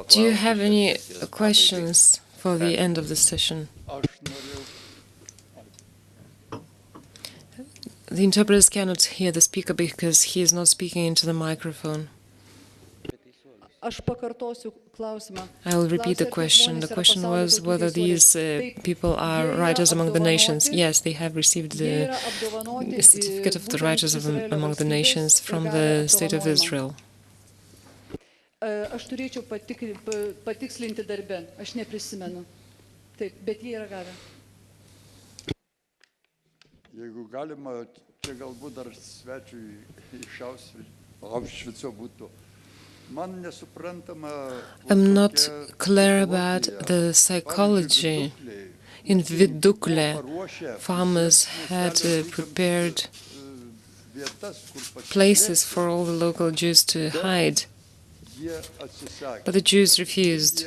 Do you have any questions for the end of the session? The interpreters cannot hear the speaker because he is not speaking into the microphone. I will repeat the question. The question was whether these people are writers among the nations. Yes, they have received the certificate of the writers among the nations from the State of Israel. Aš turėčiau patikslinti darbe, aš neprisimenu. Taip, bet jie yra gavę. Jeigu galima, čia galbūt dar svečiui iš Aušvico būtų. Man nesuprantama. I'm not clear about the psychology. In Vidukle, farmers had prepared places for all the local Jews to hide. But the Jews refused.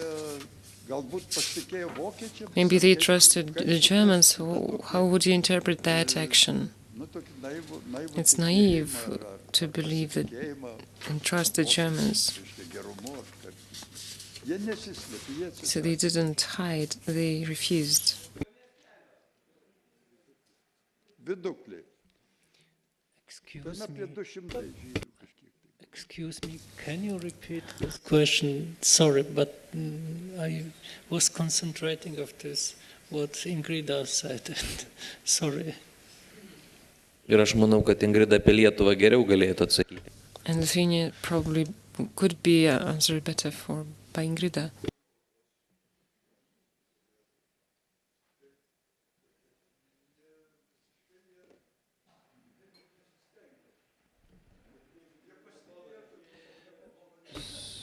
Maybe they trusted the Germans. How would you interpret that action? It's naive to believe that and trust the Germans. So they didn't hide, they refused. Excuse me, can you repeat this question? Sorry, but I was concentrating on this, what Ingrida said. Sorry. Ir aš manau, kad Ingrida apie Lietuvą geriau galėtų atsakyti. And Lithuania probably could be answered better by Ingrida.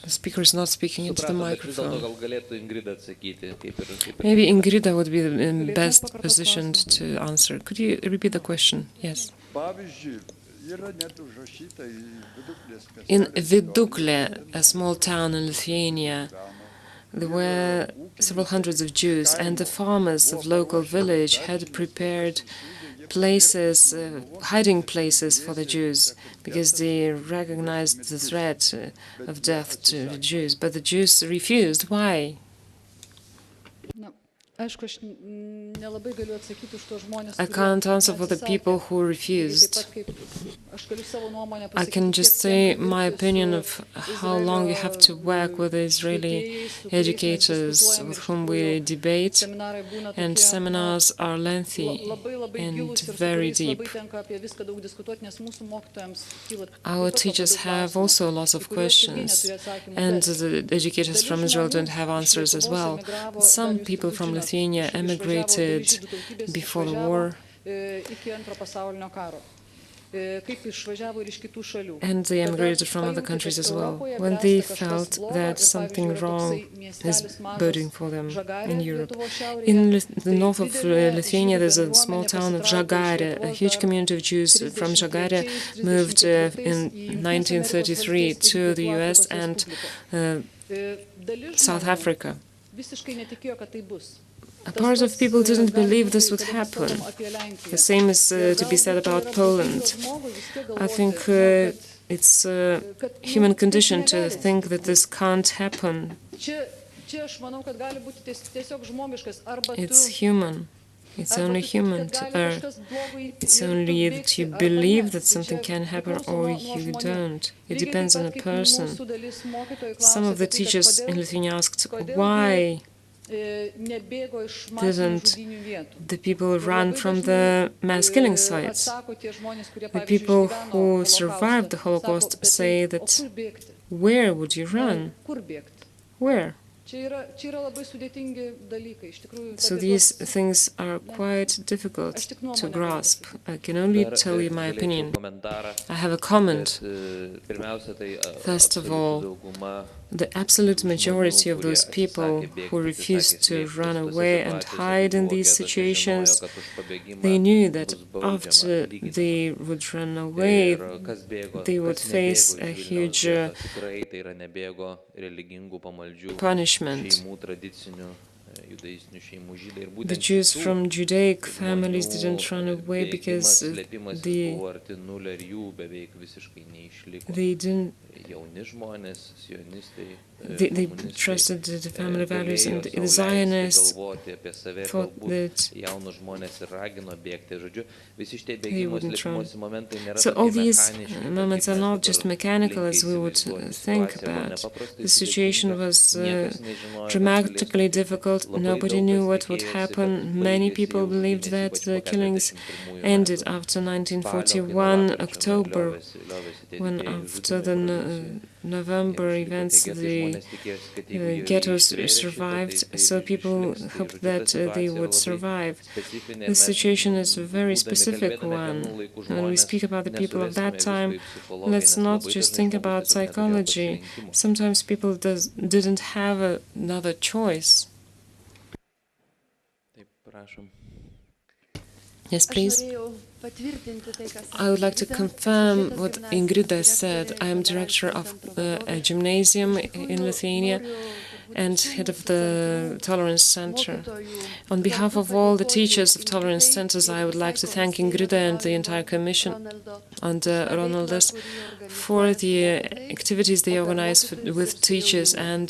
The speaker is not speaking into the microphone. Maybe Ingrida would be the best positioned to answer. Could you repeat the question? Yes. In Vidukle, a small town in Lithuania, there were several hundreds of Jews, and the farmers of local village had prepared places, hiding places for the Jews, because they recognized the threat of death to the Jews. But the Jews refused. Why? I can't answer for the people who refused. I can just say my opinion of how long you have to work with the Israeli educators with whom we debate, and seminars are lengthy and very deep. Our teachers have also lots of questions, and the educators from Israel don't have answers as well. Some people from Lithuania emigrated before the war, and they emigrated from other countries as well, when they felt that something wrong is boding for them in Europe. In the north of Lithuania, there's a small town of Žagarė. A huge community of Jews from Žagarė moved in 1933 to the US and South Africa. A part of people didn't believe this would happen. The same is to be said about Poland. I think it's a human condition to think that this can't happen. It's human. It's only human to err. It's only that you believe that something can happen or you don't. It depends on a person. Some of the teachers in Lithuania asked, why didn't the people run from the mass killing sites? The people who survived the Holocaust say that, where would you run? Where? So these things are quite difficult to grasp. I can only tell you my opinion. I have a comment. First of all, the absolute majority of those people who refused to run away and hide in these situations, they knew that after they would run away, they would face a huge punishment. judaistinių šeimų žydai. Ir The būtent Jews šitų from Judaic families žmonių didn't run away because slėpimasis they buvo arti nulio ir jų beveik visiškai neišliko. didn't. Jauni žmonės, sionistai, They komunistai, trusted the family values, and galėjo the sau Zionists leisti galvoti apie save ir thought galbūt that jaunus žmonės ir ragino bėgti. Žodžiu, visi šitie they bėgimo wouldn't run. slėpimosi momentai nėra So all tokie these mechaniški, moments kaip are mes not dabar just mechanical linkę as we would įsivaizduoti. think Situacija buvo about. nepaprastai The situation sudėtinga, was niekas nežinojo, kas dramatically galės difficult. Labai Nobody daug knew kas what would tikėjosi, happen. kad Many baigėsi people jau believed žudynės, that ypač the po killings 41 ended metų. after Spalio, kai nuo 1941, lapkričio October, liovėsi tie when didieji after žudymai the provincijoj. November Jiems liko events, tie getai, the žmonės tikėjosi, kad jeigu jie ghettos ištvėrė šitą, survived, tai so people išliks. Tai, hoped žodžiu, ta that they situacija would labai survive. specifinė. This Mes, situation is a very būdami specific kalbėdami apie one. anų laikų When we žmones, speak about the people of that nesuvesime time, visko į psichologiją, let's nes not labai just dažnai think žmogus about tiesiog neturėjo psychology. pasirinkimo. Sometimes people didn't have another choice. Taip, prašom. Yes, please. I would like to confirm what Ingrida said. I am director of a gymnasium in Lithuania and head of the Tolerance Center. On behalf of all the teachers of Tolerance Centers, I would like to thank Ingrida and the entire Commission and Ronaldas for the activities they organize with teachers and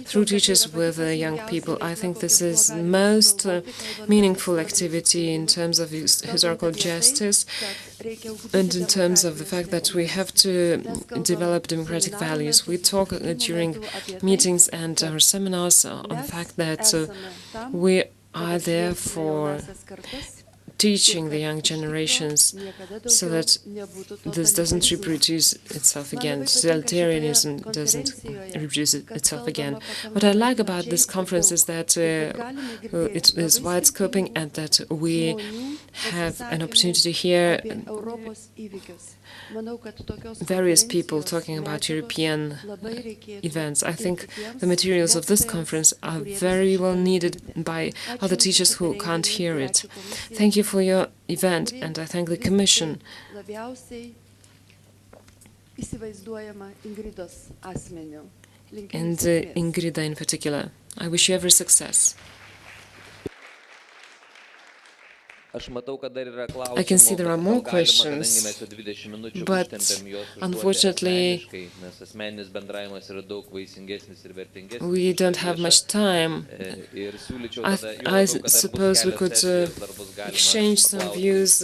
through teachers with young people. I think this is most meaningful activity in terms of historical justice and in terms of the fact that we have to develop democratic values. We talk during meetings and our seminars on the fact that we are there for teaching the young generations so that this doesn't reproduce itself again, totalitarianism doesn't reproduce itself again. What I like about this conference is that it is wide-scoping and that we have an opportunity to hear various people talking about European events. I think the materials of this conference are very well needed by other teachers who can't hear it. Thank you for your event, and I thank the Commission. And Ingrida in particular. I wish you every success. I can see there are more questions, but unfortunately we don't have much time. I suppose we could exchange some views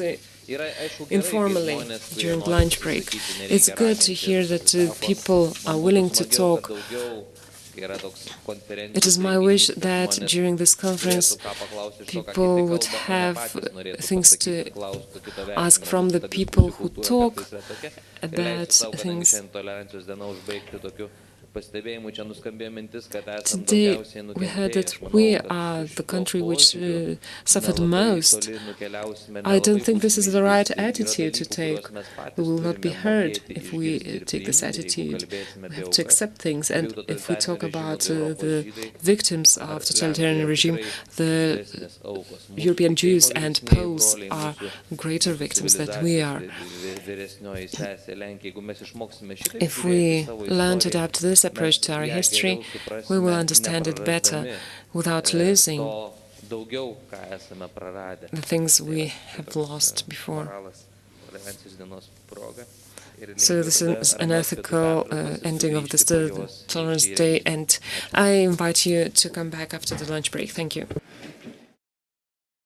informally during lunch break. It's good to hear that people are willing to talk. It is my wish that during this conference people would have things to ask from the people who talk about things. Today we heard that we are the country which suffered most. I don't think this is the right attitude to take. We will not be heard if we take this attitude. We have to accept things, and if we talk about the victims of totalitarian regime, the European Jews and Poles are greater victims than we are. If we learn to adapt this approach to our history, we will understand it better without losing the things we have lost before. So this is an ethical ending of this Tolerance Day, and I invite you to come back after the lunch break. Thank you.